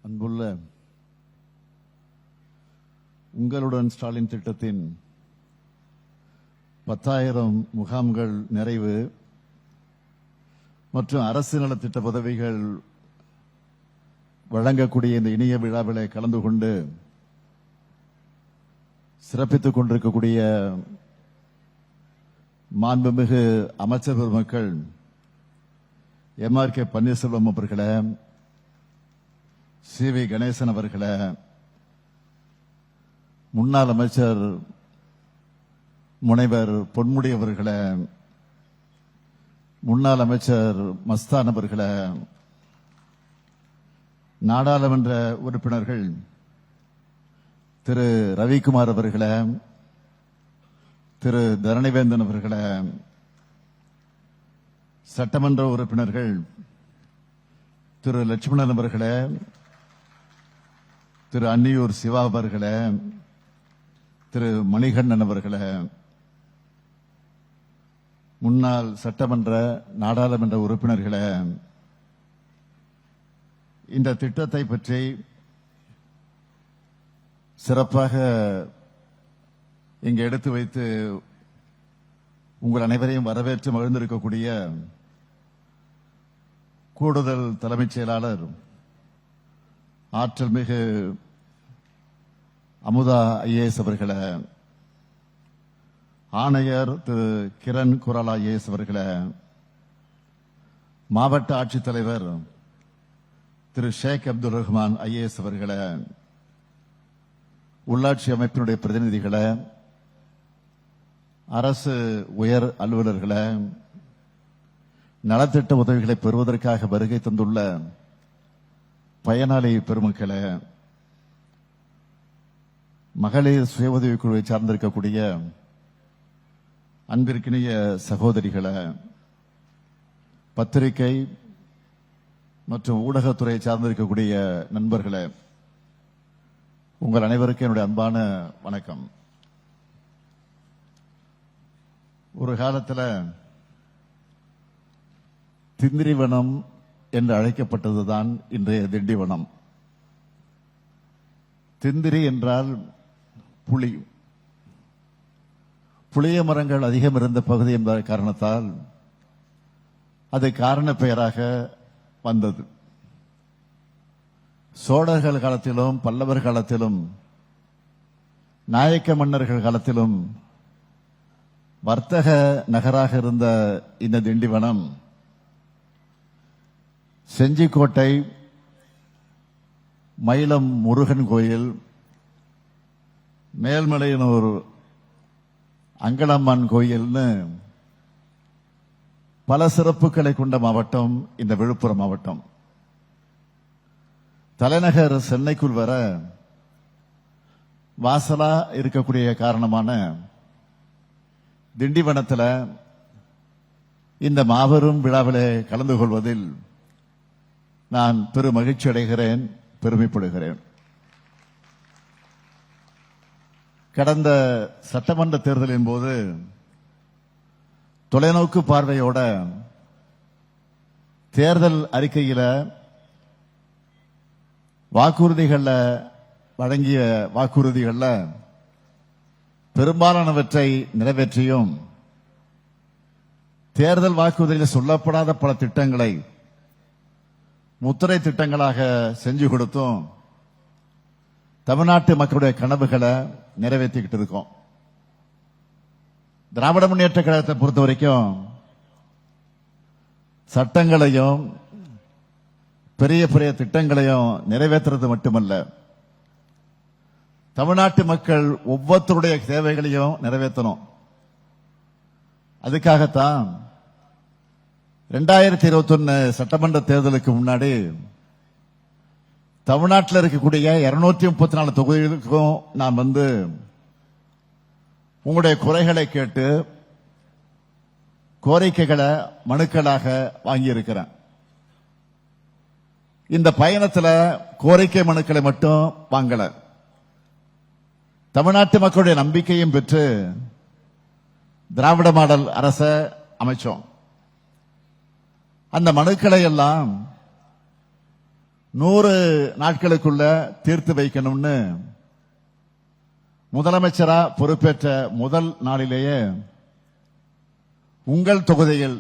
அன்புள்ள உங்களுடன் ஸ்டாலின் திட்டத்தின் 10,000 முகாம்கள் நிறைவு மற்றும் அரசு நலத்திட்ட பதவிகள் வழங்கக்கூடிய இந்த இனிய விழாவிலே கலந்து கொண்டு சிறப்பித்துக் கொண்டிருக்கக்கூடிய மாண்புமிகு அமைச்சர் பெருமக்கள் MRK பன்னீர்செல்வம் அவர்களே, CV கணேசன் அவர்களே, முன்னாள் அமைச்சர் முனைவர் பொன்முடி அவர்களே, முன்னாள் அமைச்சர் மஸ்தான் அவர்களே, நாடாளுமன்ற உறுப்பினர்கள் திரு ரவிக்குமார் அவர்களே, திரு தரணிவேந்தன் அவர்களே, சட்டமன்ற உறுப்பினர்கள் திரு லட்சுமணன் அவர்களே, திரு அன்னியூர் சிவா அவர்களே, திரு மணிகண்ணன் அவர்களே, முன்னாள் சட்டமன்ற நாடாளுமன்ற உறுப்பினர்களே, இந்த திட்டத்தை பற்றி சிறப்பாக இங்கு எடுத்து வைத்து உங்கள் அனைவரையும் வரவேற்று மகிழ்ந்திருக்கக்கூடிய கூடுதல் தலைமைச் செயலாளர் ஆற்றல் மிகு அமுதா IAS அவர்களே, ஆணையர் திரு கிரண் குராலா IAS அவர்களே, மாவட்ட ஆட்சித்தலைவர் திரு ஷேக் அப்துல் ரஹ்மான் IAS அவர்களே, உள்ளாட்சி அமைப்பினுடைய பிரதிநிதிகளே, அரசு உயர் அலுவலர்களே, நலத்திட்ட உதவிகளை பெறுவதற்காக வருகை தந்துள்ள பயனாளி பெருமக்களே, மகளிர் சுய உதவிக் குழுவை சார்ந்திருக்கக்கூடிய அன்பிற்கினிய சகோதரிகளே, பத்திரிகை மற்றும் ஊடகத்துறையை சார்ந்திருக்கக்கூடிய நண்பர்களே, உங்கள் அனைவருக்கும் என்னுடைய அன்பான வணக்கம். ஒரு காலத்தில் திந்திரிவனம் என்று அழைக்கப்பட்டதுதான் இன்றைய திண்டிவனம். திந்திரி என்றால் புளி. புளிய மரங்கள் அதிகம் இருந்த பகுதி என்ற காரணத்தால் அது காரண பெயராக வந்தது. சோழர்கள் காலத்திலும் பல்லவர் காலத்திலும் நாயக்க மன்னர்கள் காலத்திலும் வர்த்தக நகராக இருந்த இந்த திண்டிவனம் செஞ்சிக்கோட்டை, மயிலம் முருகன் கோயில், மேல்மலையனூர் அங்கலம்மன் கோயில்னு பல சிறப்புகளை கொண்ட மாவட்டம் இந்த விழுப்புரம் மாவட்டம். தலைநகர் சென்னைக்குள் வர வாசலா இருக்கக்கூடிய காரணமான திண்டிவனத்தில் இந்த மாபெரும் விழாவிலே கலந்து கொள்வதில் நான் பெரும் மகிழ்ச்சி அடைகிறேன், பெருமைப்படுகிறேன். கடந்த சட்டமன்ற தேர்தலின் போது தொலைநோக்கு பார்வையோட தேர்தல் அறிக்கையில வாக்குறுதிகள்ல வழங்கிய வாக்குறுதிகள்ல பெரும்பாலானவற்றை நிறைவேற்றியும் தேர்தல் வாக்குறுதியில் சொல்லப்படாத பல திட்டங்களை முத்திரை திட்டங்களாக செஞ்சு கொடுத்தும் தமிழ்நாட்டு மக்களுடைய கனவுகளை நிறைவேற்றிக்கிட்டு இருக்கோம். திராவிட முன்னேற்ற கழகத்தை பொறுத்த வரைக்கும் சட்டங்களையும் பெரிய பெரிய திட்டங்களையும் நிறைவேற்றுறது மட்டுமல்ல, தமிழ்நாட்டு மக்கள் ஒவ்வொருத்தருடைய தேவைகளையும் நிறைவேற்றணும். அதுக்காகத்தான் 2021 சட்டமன்ற தேர்தலுக்கு முன்னாடி தமிழ்நாட்டில் இருக்கக்கூடிய 234 தொகுதிகளுக்கும் நான் வந்து உங்களுடைய குறைகளை கேட்டு கோரிக்கைகளை மனுக்களாக வாங்கியிருக்கிறேன். இந்த பயணத்தில் கோரிக்கை மனுக்களை மட்டும் வாங்கல, தமிழ்நாட்டு மக்களுடைய நம்பிக்கையும் பெற்று திராவிட மாடல் அரசை அமைச்சோம். அந்த மனுக்களை எல்லாம் 100 நாட்களுக்குள்ள தீர்த்து வைக்கணும்னு முதலமைச்சரா பொறுப்பேற்ற முதல் நாளிலேயே உங்கள் தொகுதியில்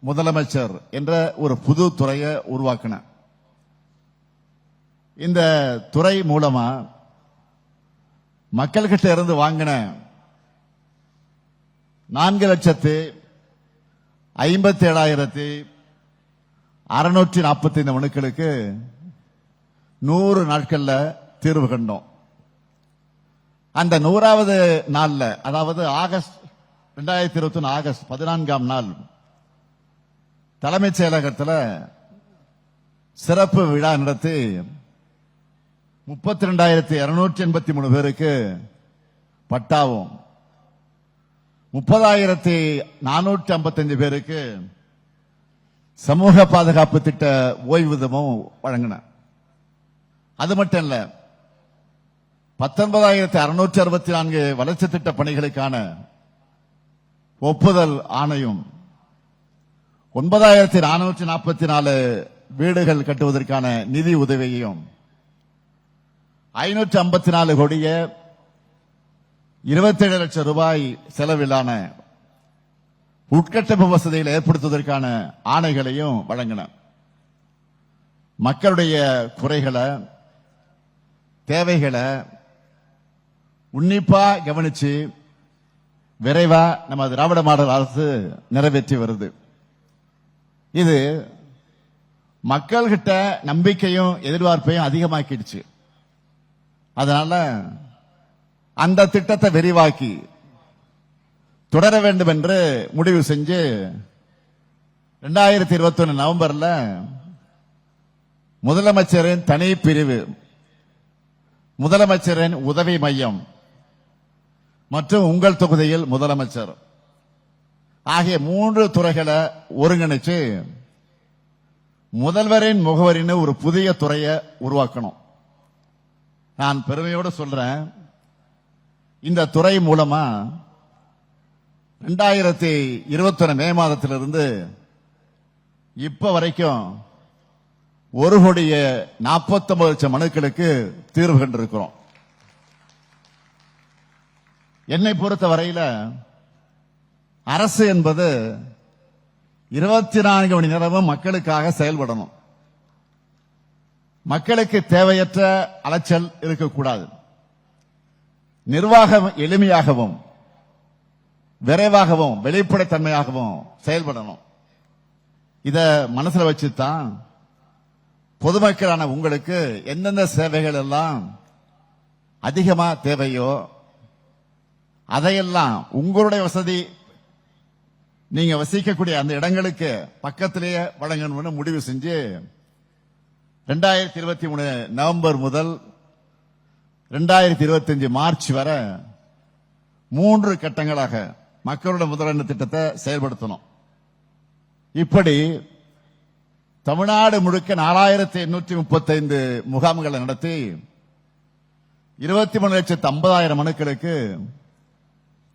முதலமைச்சர் என்ற ஒரு புது துறையை உருவாக்கின. இந்த துறை மூலமா மக்கள்கிட்ட இருந்து வாங்கின 4,57,645 மனுக்களுக்கு 100 நாட்கள்ல தீர்வு கண்டோம். அந்த 100வது நாள்ல, அதாவது ஆகஸ்ட் 2021 ஆகஸ்ட் 14ஆம் நாள் தலைமைச் செயலகத்தில் சிறப்பு விழா நடத்தி 32,283 பேருக்கு பட்டாவும் 30,455 பேருக்கு சமூக பாதுகாப்பு திட்ட ஓய்வூதியமும் வழங்கின. அது மட்டும் இல்ல, 19,664 வளர்ச்சி திட்ட பணிகளுக்கான ஒப்புதல் ஆணையும் 9,444 வீடுகள் கட்டுவதற்கான நிதி உதவியையும் 554 கோடியே 27 லட்சம் ரூபாய் செலவிலான உட்கட்டமைப்பு வசதிகளை ஏற்படுத்துவதற்கான ஆணைகளையும் வழங்கின. மக்களுடைய குறைகளை, தேவைகளை உன்னிப்பா கவனிச்சு விரைவா நம்ம திராவிட மாடல் அரசு நிறைவேற்றி வருது. இது மக்கள்கிட்ட நம்பிக்கையும் எதிர்பார்ப்பையும் அதிகமாக்கிடுச்சு. அதனால அந்த திட்டத்தை விரிவாக்கி தொடர வேண்டும் என்று முடிவு செஞ்சு 2021 நவம்பர்ல முதலமைச்சரின் தனி பிரிவு, முதலமைச்சரின் உதவி மையம் மற்றும் உங்கள் தொகுதியில் முதலமைச்சர் ஆகிய 3 துறைகளை ஒருங்கிணைச்சு முதல்வரின் முகவரின்னு ஒரு புதிய துறையை உருவாக்கணும். நான் பெருமையோடு சொல்றேன், இந்த துறை மூலமா 2021 மே மாதத்திலிருந்து இப்ப வரைக்கும் 1,49 லட்சம் மனுக்களுக்கு தீர்வு கண்டிருக்கிறோம். என்னை பொறுத்த வரையில அரசு என்பது 24 மணி நேரமும் மக்களுக்காக செயல்படணும். மக்களுக்கு தேவையற்ற அலைச்சல் இருக்கக்கூடாது. நிர்வாகம் எளிமையாகவும் விரைவாகவும் வெளிப்படைத்தன்மையாகவும் செயல்படணும். இத மனசுல வச்சுதான் பொதுமக்களான உங்களுக்கு எந்தெந்த சேவைகள் எல்லாம் அதிகமா தேவையோ அதையெல்லாம் உங்களுடைய வசதி, நீங்க வசிக்கக்கூடிய அந்த இடங்களுக்கு பக்கத்திலேயே வழங்கணும்னு முடிவு செஞ்சு 2023 நவம்பர் முதல் 2025 மார்ச் வரை 3 கட்டங்களாக மக்களுடைய முதலெண்ண திட்டத்தை செயல்படுத்தணும். இப்படி தமிழ்நாடு முழுக்க 4,835 முகாம்களை நடத்தி 23,50,000 மனுக்களுக்கு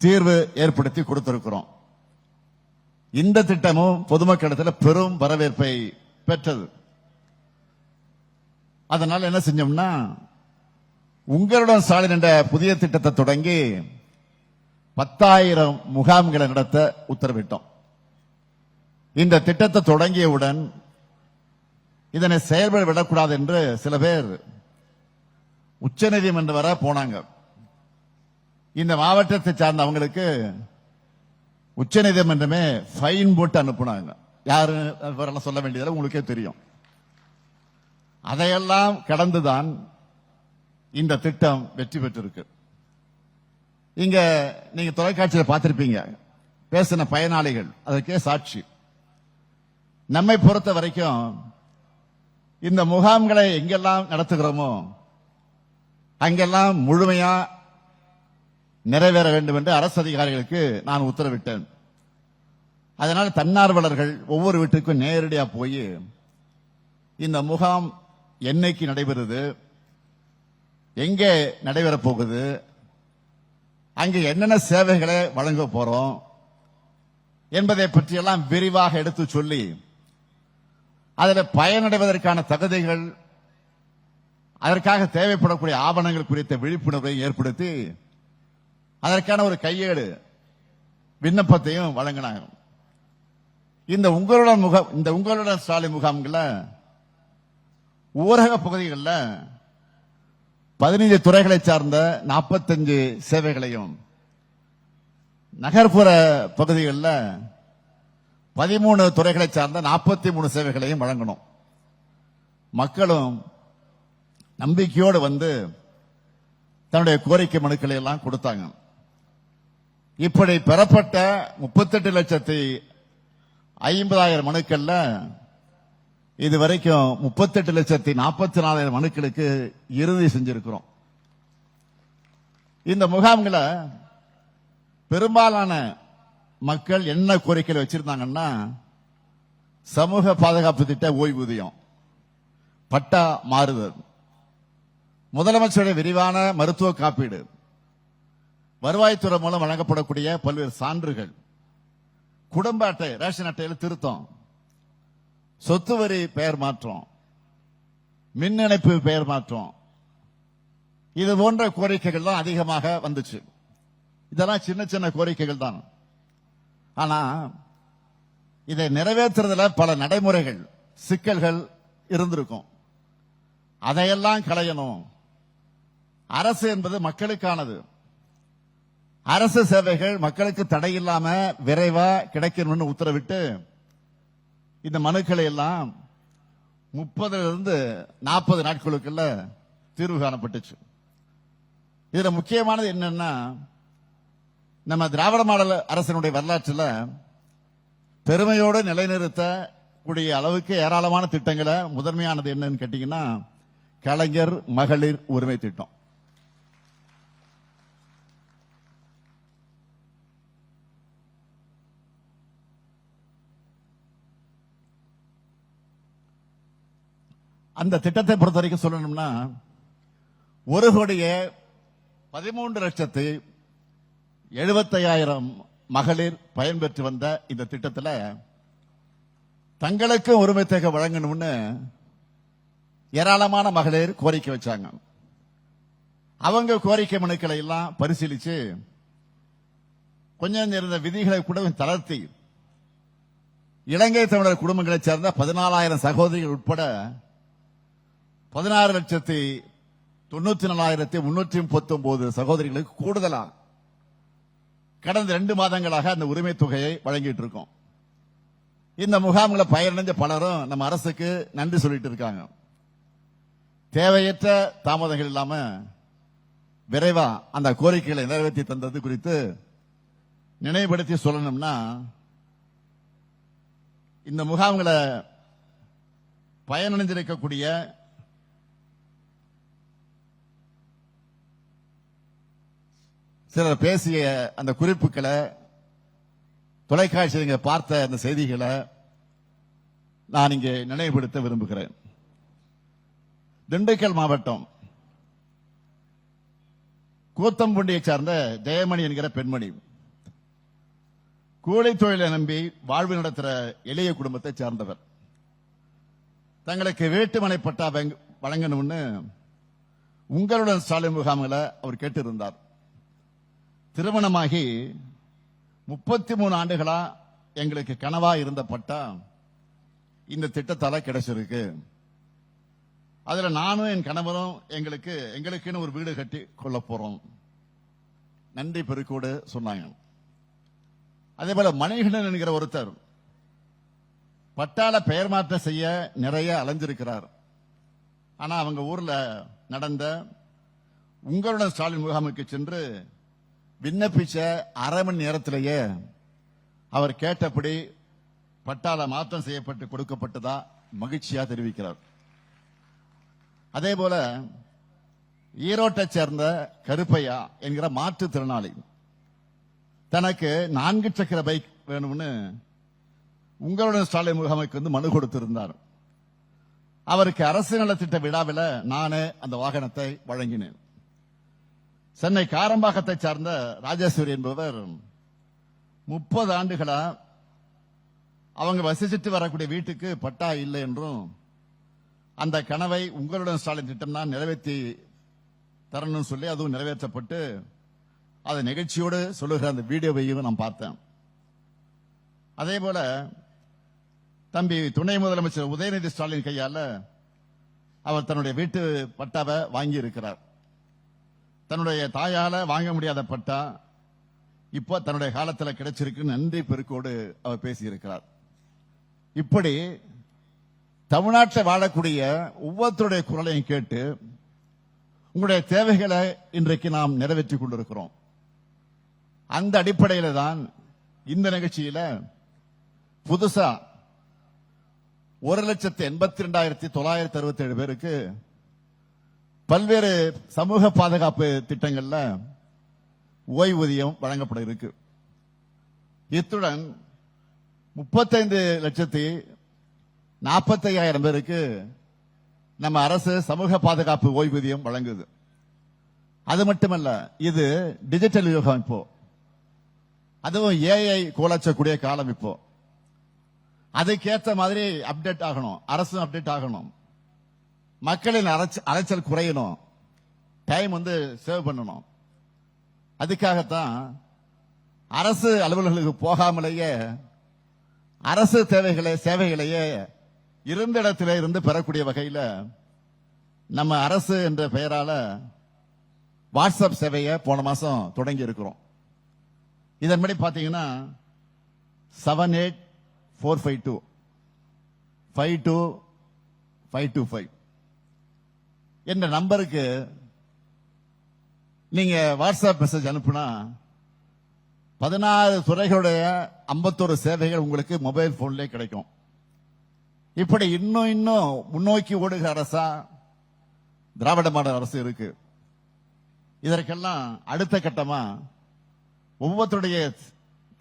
தீர்வு ஏற்படுத்தி கொடுத்திருக்கிறோம். இந்த திட்டமும் பொதுமக்களிடத்தில் பெரும் வரவேற்பை பெற்றது. அதனால என்ன செஞ்சோம்னா, உங்களுடன் ஸ்டாலின் என்ற புதிய திட்டத்தை தொடங்கி 10,000 முகாம்களை நடத்த உத்தரவிட்டோம். இந்த திட்டத்தை தொடங்கியவுடன் இதனை செயல்பட விடக்கூடாது என்று சில பேர் உச்சநீதிமன்றம் வரை போனாங்க. இந்த மாவட்டத்தை சார்ந்தவங்களுக்கு உச்சநீதிமன்றமே ஃபைன் போட்டு அனுப்புனாங்க. யாரு சொல்ல வேண்டியதில்லை, உங்களுக்கே தெரியும். அதையெல்லாம் கடந்துதான் இந்த திட்டம் வெற்றி பெற்றிருக்கு. இங்க நீங்க தொலைக்காட்சியில் பார்த்திருப்பீங்க, பேசின பயனாளிகள் அதற்கே சாட்சி. நம்மை பொறுத்த வரைக்கும் இந்த முகாம்களை எங்கெல்லாம் நடத்துகிறோமோ அங்கெல்லாம் முழுமையா நிறைவேற வேண்டும் என்று அரசு அதிகாரிகளுக்கு நான் உத்தரவிட்டேன். அதனால தன்னார்வலர்கள் ஒவ்வொரு வீட்டுக்கும் நேரடியா போய் இந்த முகாம் என்னைக்கு நடைபெறுது, எங்கே நடைபெறப் போகுது, அங்கே என்னென்ன சேவைகளை வழங்க போறோம் என்பதை பற்றியெல்லாம் விரிவாக எடுத்து சொல்லி அதில் பயனடைவதற்கான தகுதிகள் அதற்காக தேவைப்படக்கூடிய ஆவணங்கள் குறித்த விழிப்புணர்வை ஏற்படுத்தி அதற்கான ஒரு கையேடு விண்ணப்பத்தையும் வழங்கினாங்க. இந்த உங்களுடன் ஸ்டாலின் முகாம்கள ஊரக பகுதிகளில் 15 துறைகளை சார்ந்த 45 சேவைகளையும், நகர்ப்புற பகுதிகளில் 13 துறைகளை சார்ந்த 43 சேவைகளையும் வழங்கணும். மக்களும் நம்பிக்கையோடு வந்து தன்னுடைய கோரிக்கை மனுக்களை எல்லாம் கொடுத்தாங்க. இப்படி பெறப்பட்ட 38,50,000 மனுக்கள்ல இதுவரைக்கும் 38,44,000 மனுக்களுக்கு இறுதி செஞ்சிருக்கிறோம். இந்த முகாம்களை பெரும்பாலான மக்கள் என்ன கோரிக்கைகள் வச்சிருந்தாங்கன்னா, சமூக பாதுகாப்பு திட்ட ஓய்வூதியம், பட்டா மாறுதல், முதலமைச்சருடைய விரிவான மருத்துவ காப்பீடு, வருவாய்த்துறை மூலம் வழங்கப்படக்கூடிய பல்வேறு சான்றுகள், குடும்ப அட்டை ரேஷன் அட்டையில் திருத்தம், சொத்து வரி பெயர் மாற்றம், மின் இணைப்பு பெயர் மாற்றம், இது போன்ற கோரிக்கைகள் தான் அதிகமாக வந்துச்சு. இதெல்லாம் சின்ன சின்ன கோரிக்கைகள் தான். ஆனா இதை நிறைவேற்றுறதுல பல நடைமுறைகள் சிக்கல்கள் இருந்திருக்கும். அதையெல்லாம் களையணும். அரசு என்பது மக்களுக்கானது. அரசு சேவைகள் மக்களுக்கு தடையில்லாம விரைவா கிடைக்கணும்னு உத்தரவிட்டு இந்த மனுக்களை எல்லாம் 30 40 நாட்களுக்குள்ள தீர்வு காணப்பட்டுச்சு. இதுல முக்கியமானது என்னன்னா, நம்ம திராவிட மாடல் அரசினுடைய வரலாற்றில் பெருமையோடு நிலைநிறுத்த கூடிய அளவுக்கு ஏராளமான திட்டங்களை முதன்மையானது என்னன்னு கேட்டீங்கன்னா, கலைஞர் மகளிர் உரிமை திட்டம். அந்த திட்டத்தை பொறுத்த வரைக்கும் சொல்லணும்னா, 1,13,75,000 மகளிர் பயன்பெற்று வந்த இந்த திட்டத்தில் தங்களுக்கு உரிமை தொகை வழங்கணும்னு ஏராளமான மகளிர் கோரிக்கை வச்சாங்க. அவங்க கோரிக்கை மனுக்களை எல்லாம் பரிசீலிச்சு கொஞ்சம் இருந்த விதிகளை கூட தளர்த்தி இலங்கை தமிழர் குடும்பங்களைச் சேர்ந்த 14,000 சகோதரிகள் உட்பட 16,94,339 சகோதரிகளுக்கு கூடுதலா கடந்த 2 மாதங்களாக அந்த உரிமை தொகையை வழங்கிட்டு இருக்கோம். இந்த முகாம்களை பயனடைஞ்ச பலரும் நம்ம அரசுக்கு நன்றி சொல்லிட்டு இருக்காங்க. தேவையற்ற தாமதங்கள் இல்லாம விரைவா அந்த கோரிக்கைகளை நிறைவேற்றி தந்தது குறித்து நினைவுபடுத்தி சொல்லணும்னா, இந்த முகாம்களை பயனடைந்திருக்கக்கூடிய சிலர் பேசிய அந்த குறிப்புகளை, தொலைக்காட்சியில் பார்த்த அந்த செய்திகளை நான் இங்கே நினைவுபடுத்த விரும்புகிறேன். திண்டுக்கல் மாவட்டம் கூத்தம்புண்டியை சார்ந்த ஜெயமணி என்கிற பெண்மணி கூலி தொழிலை நம்பி வாழ்வு நடத்துகிற எளிய குடும்பத்தை சார்ந்தவர். தங்களுக்கு வீட்டுமனை பட்டா வழங்கணும்னு உங்களுடன் ஸ்டாலின் முகாம்களை அவர் கேட்டிருந்தார். திருமணமாகி 33 ஆண்டுகளா எங்களுக்கு கனவா இருந்த பட்டா இந்த திட்டத்தால கிடைச்சிருக்கு. அதுல நானும் என் கணவரும் எங்களுக்குன்னு ஒரு வீடு கட்டி கொள்ள போறோம், நன்றி பெருக்கோடு சொன்னாங்க. அதே போல மணிகண்டன் என்கிற ஒருத்தர் பட்டால பெயர் மாற்றம் செய்ய நிறைய அலைஞ்சிருக்கிறார். ஆனா அவங்க ஊர்ல நடந்த உங்களுடன் ஸ்டாலின் முகாமுக்கு சென்று விண்ணப்பிச்ச அரை மணி நேரத்திலேயே அவர் கேட்டபடி பட்டால மாற்றம் செய்யப்பட்டு கொடுக்கப்பட்டதா மகிழ்ச்சியா தெரிவிக்கிறார். அதே போல ஈரோட்டை சேர்ந்த கருப்பையா என்கிற மாற்றுத்திறனாளி தனக்கு 4 சக்கர பைக் வேணும்னு உங்களுடன் ஸ்டாலின் முகாமுக்கு மனு கொடுத்திருந்தார். அவருக்கு அரசு நலத்திட்ட விழாவில் நானே அந்த வாகனத்தை வழங்கினேன். சென்னை காரம்பாக்கத்தை சார்ந்த ராஜேஸ்வரி என்பவர் 30 ஆண்டுகளா அவங்க வசிச்சுட்டு வரக்கூடிய வீட்டுக்கு பட்டா இல்லை என்றும் அந்த கனவை உங்களுடன் ஸ்டாலின் திட்டம் தான் நிறைவேற்றி தரணும்னு சொல்லி அதுவும் நிறைவேற்றப்பட்டு அதை நிகழ்ச்சியோடு சொல்லுகிற அந்த வீடியோவையும் நான் பார்த்தேன். அதே போல தம்பி துணை முதலமைச்சர் உதயநிதி ஸ்டாலின் கையால அவர் தன்னுடைய வீட்டு பட்டாவை வாங்கி இருக்கிறார். தன்னுடைய தாயால வாங்க முடியாத பட்டா இப்போ தன்னுடைய காலத்தில் கிடைச்சிருக்கு நன்றி பெருக்கோடு அவர் பேசியிருக்கிறார். இப்படி தமிழ்நாட்டில் வாழக்கூடிய ஒவ்வொருத்தருடைய குரலையும் கேட்டு உங்களுடைய தேவைகளை இன்றைக்கு நாம் நிறைவேற்றிக் கொண்டிருக்கிறோம். அந்த அடிப்படையில் தான் இந்த நிகழ்ச்சியில புதுசா 1,82,967 பேருக்கு பல்வேறு சமூக பாதுகாப்பு திட்டங்கள்ல ஓய்வூதியம் வழங்கப்பட இருக்கு. இத்துடன் 35,45,000 பேருக்கு நம்ம அரசு சமூக பாதுகாப்பு ஓய்வூதியம் வழங்குது. அது மட்டுமல்ல, இது டிஜிட்டல் யுகம். இப்போ அதுவும் ஏஐ கோலச்சக்கூடிய காலம். இப்போ அதுக்கேற்ற மாதிரி அப்டேட் ஆகணும், அரசும் அப்டேட் ஆகணும், மக்களின் அலைச்சல் குறையணும், டைம் சேவ் பண்ணணும். அதுக்காகத்தான் அரசு அலுவலர்களுக்கு போகாமலேயே அரசு சேவைகளையே இருந்த இடத்திலே இருந்து பெறக்கூடிய வகையில் நம்ம அரசு என்ற பெயரால வாட்ஸ்அப் சேவையை போன மாசம் தொடங்கி இருக்கிறோம். இதன்படி பாத்தீங்கன்னா 78,452,52525 என்ற நம்பருக்கு நீங்க வாட்ஸ்அப் மெசேஜ் அனுப்புனா 16 துறைகளுடைய 51 சேவைகள் உங்களுக்கு மொபைல் போன்ல கிடைக்கும். இப்படி இன்னும் முன்னோக்கி ஓடுகிற அரசா திராவிட மாடல் அரசு இருக்கு. இதற்கெல்லாம் அடுத்த கட்டமா ஒவ்வொருத்தருடைய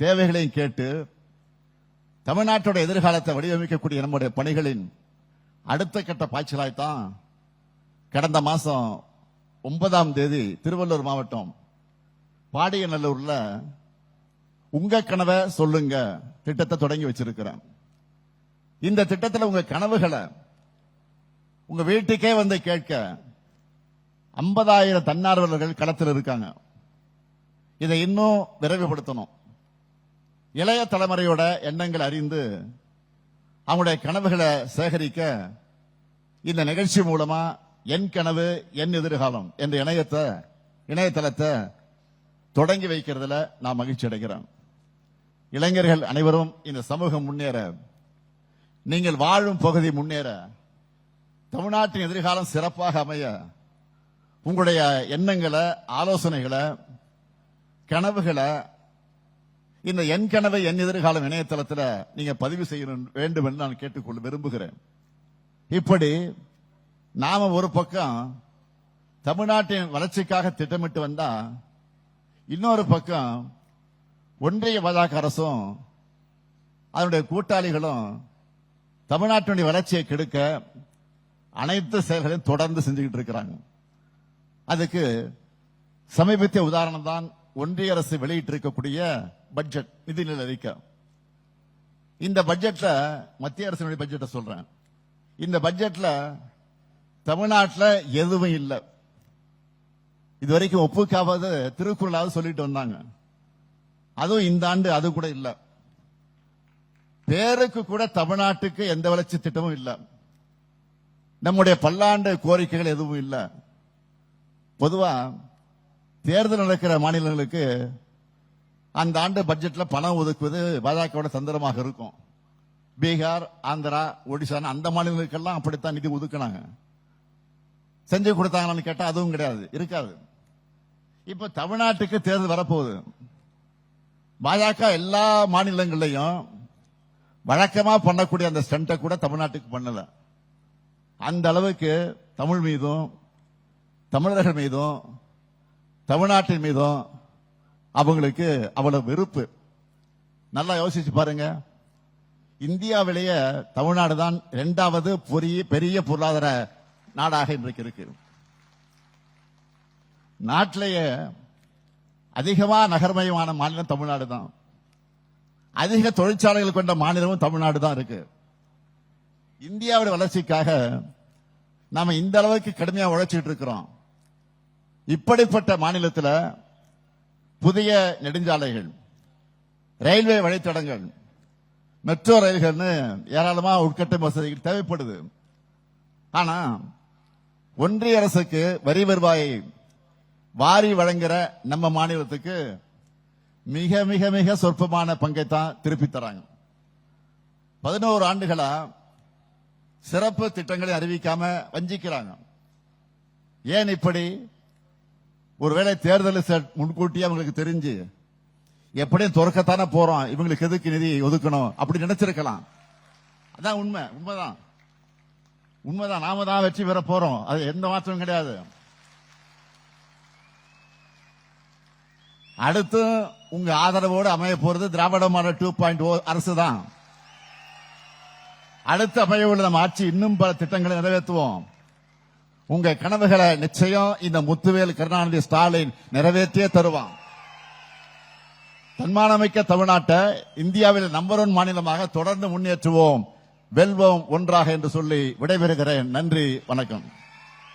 தேவைகளையும் கேட்டு தமிழ்நாட்டுடைய எதிர்காலத்தை வடிவமைக்கக்கூடிய நம்முடைய பணிகளின் அடுத்த கட்ட பாய்ச்சலாய்த்தான் கடந்த மாசம் 9ஆம் தேதி திருவள்ளூர் மாவட்டம் பாடியநல்லூர்ல உங்க கனவை சொல்லுங்க திட்டத்தை தொடங்கி வச்சிருக்கிறேன். இந்த திட்டத்தில் உங்க கனவுகளை உங்க வீட்டுக்கே கேட்க 50,000 தன்னார்வலர்கள் களத்தில் இருக்காங்க. இதை இன்னும் விரைவுபடுத்தணும். இளைய தலைமுறையோட எண்ணங்கள் அறிந்து அவங்களுடைய கனவுகளை சேகரிக்க இந்த நிகழ்ச்சி மூலமா என் கனவு என் எதிர்காலம் என்ற இணையதளத்தை தொடங்கி வைக்கிறதுல நான் மகிழ்ச்சி அடைகிறேன். இளைஞர்கள் அனைவரும் இந்த சமூகம் முன்னேற, நீங்கள் வாழும் பகுதி முன்னேற, தமிழ்நாட்டின் எதிர்காலம் சிறப்பாக அமைய உங்களுடைய எண்ணங்களை, ஆலோசனைகளை, கனவுகளை இந்த என் கனவை என் எதிர்காலம் இணையதளத்தில் நீங்க பதிவு செய்ய வேண்டும் என்று நான் கேட்டுக்கொள்ள விரும்புகிறேன். இப்படி நாம ஒரு பக்கம் தமிழ்நாட்டின் வளர்ச்சிக்காக திட்டமிட்டு வந்தா, இன்னொரு பக்கம் ஒன்றிய பாஜக அரசும் அதனுடைய கூட்டாளிகளும் தமிழ்நாட்டினுடைய வளர்ச்சியை கெடுக்க அனைத்து செயல்களையும் தொடர்ந்து செஞ்சுக்கிட்டு இருக்கிறாங்க. அதுக்கு சமீபத்திய உதாரணம் தான் ஒன்றிய அரசு வெளியிட்டிருக்கக்கூடிய பட்ஜெட், நிதிநிலை அறிக்கை. இந்த பட்ஜெட்ல மத்திய அரசினுடைய பட்ஜெட்டை சொல்றேன். இந்த பட்ஜெட்ல தமிழ்நாட்டில் எதுவும் இல்லை. இதுவரைக்கும் ஒப்புக்காவது திருக்குறளாவது சொல்லிட்டு வந்தாங்க. அதுவும் இந்த ஆண்டு அது கூட இல்ல. பேருக்கு கூட தமிழ்நாட்டுக்கு எந்த வளர்ச்சி திட்டமும் இல்ல. நம்முடைய பல்லாண்டு கோரிக்கைகள் எதுவும் இல்ல. பொதுவா தேர்தல் நடக்கிற மாநிலங்களுக்கு அந்த ஆண்டு பட்ஜெட்ல பணம் ஒதுக்குவது பாஜகவோட தந்திரமாக இருக்கும். பீகார், ஆந்திரா, ஒடிசா அந்த மாநிலங்களுக்கெல்லாம் அப்படித்தான் நிதி ஒதுக்கினாங்க. செஞ்சு கொடுத்தாங்கன்னு கேட்டா அதுவும் கிடையாது, இருக்காது. இப்ப தமிழ்நாட்டுக்கு தேர்தல் வரப்போகுது. பாஜக எல்லா மாநிலங்களையும் வழக்கமா பண்ணக்கூடிய அந்த ஸ்டண்ட்டை கூட தமிழ்நாட்டுக்கு பண்ணல. அந்த அளவுக்கு தமிழ் மீதும் தமிழர்கள் மீதும் தமிழ்நாட்டின் மீதும் அவங்களுக்கு அவ்வளவு வெறுப்பு. நல்லா யோசிச்சு பாருங்க. இந்தியாவிலேயே தமிழ்நாடு தான் 2வது பெரிய பொருளாதார நாடாக இன்றைக்கு இருக்கு. நாட்டிலேயே அதிகமா நகர்மயமான மாநிலம் தமிழ்நாடு தான். அதிக தொழிற்சாலைகள் கொண்ட மாநிலமும் தமிழ்நாடு தான் இருக்கு. இந்தியாவுடைய வளர்ச்சிக்காக நாம இந்த அளவுக்கு கடுமையா உழைச்சிட்டு இருக்கிறோம். இப்படிப்பட்ட மாநிலத்தில் புதிய நெடுஞ்சாலைகள், ரயில்வே வழித்தடங்கள், மெட்ரோ ரயில்கள்னு ஏராளமா உட்கட்டமைப்பு வசதிகள் தேவைப்படுது. ஆனா ஒன்றிய அரசுக்கு வரி வருவாயை வாரி வழங்குற நம்ம மாநிலத்துக்கு மிக மிக மிக சொற்பமான பங்கை தான் திருப்பி தராங்க. 11 ஆண்டுகளா சிறப்பு திட்டங்களை அறிவிக்காம வஞ்சிக்கிறாங்க. ஏன் இப்படி? ஒருவேளை தேர்தல் முன்கூட்டியே அவங்களுக்கு தெரிஞ்சு எப்படியும் துறக்கத்தானே போறோம், இவங்களுக்கு எதுக்கு நிதி ஒதுக்கணும் அப்படி நினைச்சிருக்கலாம். அதான் உண்மைதான். நாம தான் வெற்றி பெற போறோம், அது எந்த மாற்றமும் கிடையாது. அடுத்து உங்க ஆதரவோடு அமைய போறது திராவிட மாடல் 2.0 அரசு தான். அடுத்து அமைய உள்ள நம்ம ஆட்சி இன்னும் பல திட்டங்களை நிறைவேற்றுவோம். உங்க கனவுகளை நிச்சயம் இந்த முத்துவேல் கருணாநிதி ஸ்டாலின் நிறைவேற்றியே தருவான். தன்மானமிக்க தமிழ்நாட்டை இந்தியாவில் நம்பர் 1 மாநிலமாக தொடர்ந்து முன்னேற்றுவோம், வெல்வோம் ஒன்றாக என்று சொல்லி விடைபெறுகிறேன். நன்றி, வணக்கம்.